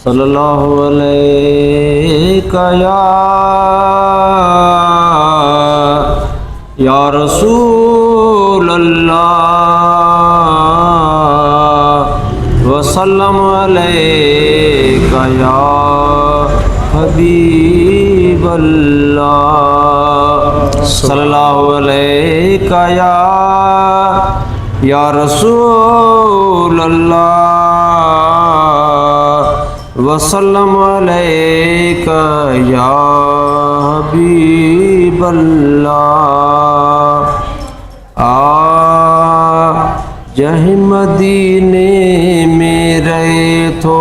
सल्लल्लाहु अलैका या रसूल अल्लाह वसल्लम अलैका या हबीब अल्लाह सल्लल्लाहु अलैका या रसूल अल्लाह वसल्लम अलैका या हबीब अल्लाह। जह मदीने में रहे तो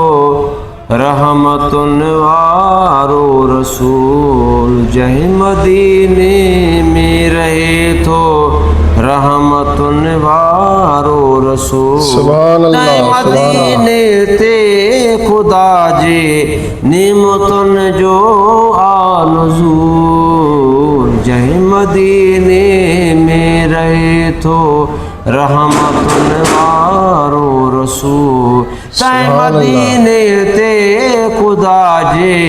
रहमतुन वारो रसूल, जह मदीने में रहे तो रहमतुन वारो रसूल। सुभान अल्लाह, मदीने ते खुदा जे निमतुन जो आनुज़ूल, जह मदीने में रहे तो रहमतुन वारो रसूल। तय मदीने ते खुदा जे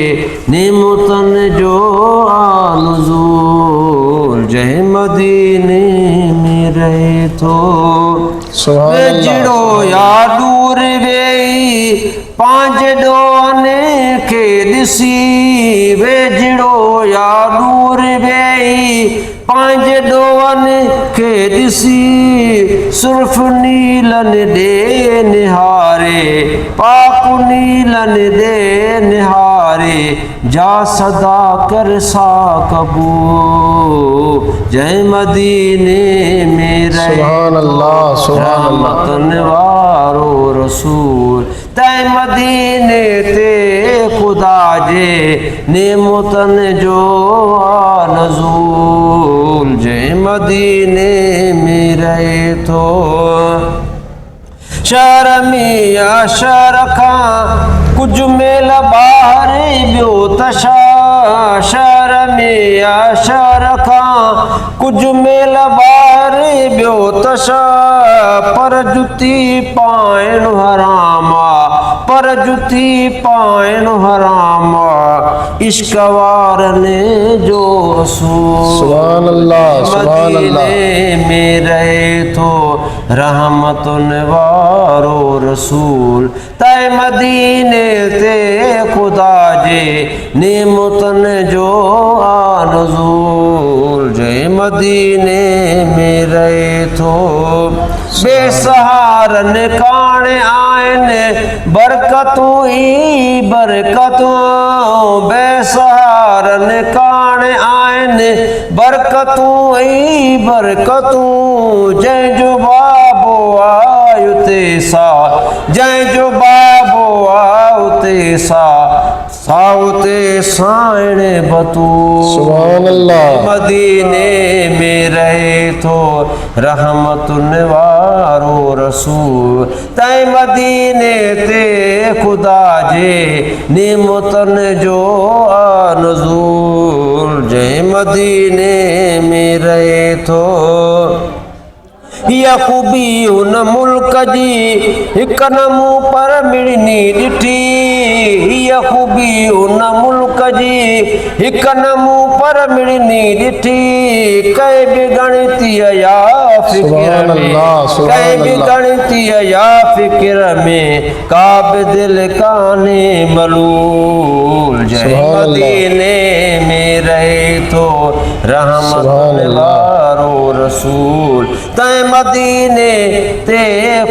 निमतुन जो आनुज़ूल, जह मदीने में रहे तो वेजड़ो या दूर वेई पांच डोने के दिसी, वेजड़ो या दूर वेई पांच डोन के दिसी, सुर्फ नीलन दे निहारे पाक नीलन दे निहारे, जा सदा कर सा कबूल, जय मदीने में रहे रहमतुन वारो रसूल। तय मदीने ते खुदा जे नेमतन जो नज़ूल, जय मदीने में रहे तो शहर में या शहर खां कुछ मेल ॿाहिर ॿियो तशा, शहर में या शहर खां कुछ मेल ॿाहिर ॿियो तशा, पर जुती पाइण हराम पर जुती पाइण हराम इश्क वारने जो असूल। सुभान अल्लाह, सुभान अल्लाह। मदीने में रहे तो रहमतुन वारो रसूल, तय मदीने ते खुदा जे नेमतन जो आनुज़ूल, जय मदीने में रहे तो बेसहारन काने आइन बरकतों ई बरकतों, बेसहारन काने आइन बरकतों ई बरकतों, जय जो बाबो आयु तेसा, जय जो बाबो आयु तेसा साउते साइण बतू। सुभान अल्लाह। मदीने में रहे तो रहमतुन वारो रसूल, तय मदीने ते खुदा जे नेमतन जो आनुज़ूल, जय मदीने में रहे तो या खूबी उन मुल्क जी हिक नमू पर मिड़नी ॾिठी, या खूबी उन मुल्क जी हिक नमू पर मिड़नी ॾिठी, कई बि गणती या फिक्र में, कई बि गणती या फिक्र में का बि दिल काने मलूल, जय मदीने में रहे तो रहमतुन वारो रसूल, तय मदीने ते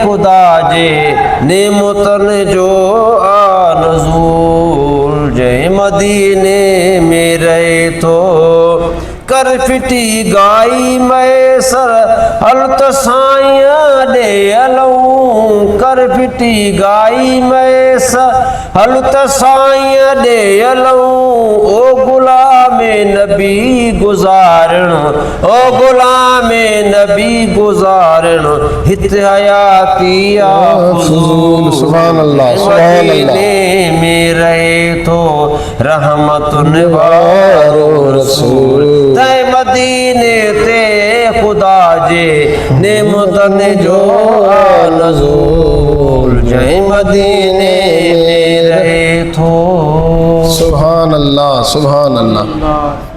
खुदा जे नेमतन जो आनुज़ूल, जय मदीने में रहे तो कर फिटी गाई मैसर हल तो साईं दे अलऊं, कर फिटी गाई मैसर हल तो साईं दे अलऊं, ओ गुलाम नबी गुज़ारण, ओ गुलाम नबी गुज़ारण हित हयाती आफ़ज़ूल। सुभान अल्लाह, सुभान अल्लाह। मदीने में रहे तो रहमतुन वारो रसूल, तय मदीने ते खुदा जे नेमतन जो नज़ूल, जय मदीने में रहे थो। सुभान अल्लाह सुभान अल्लाह।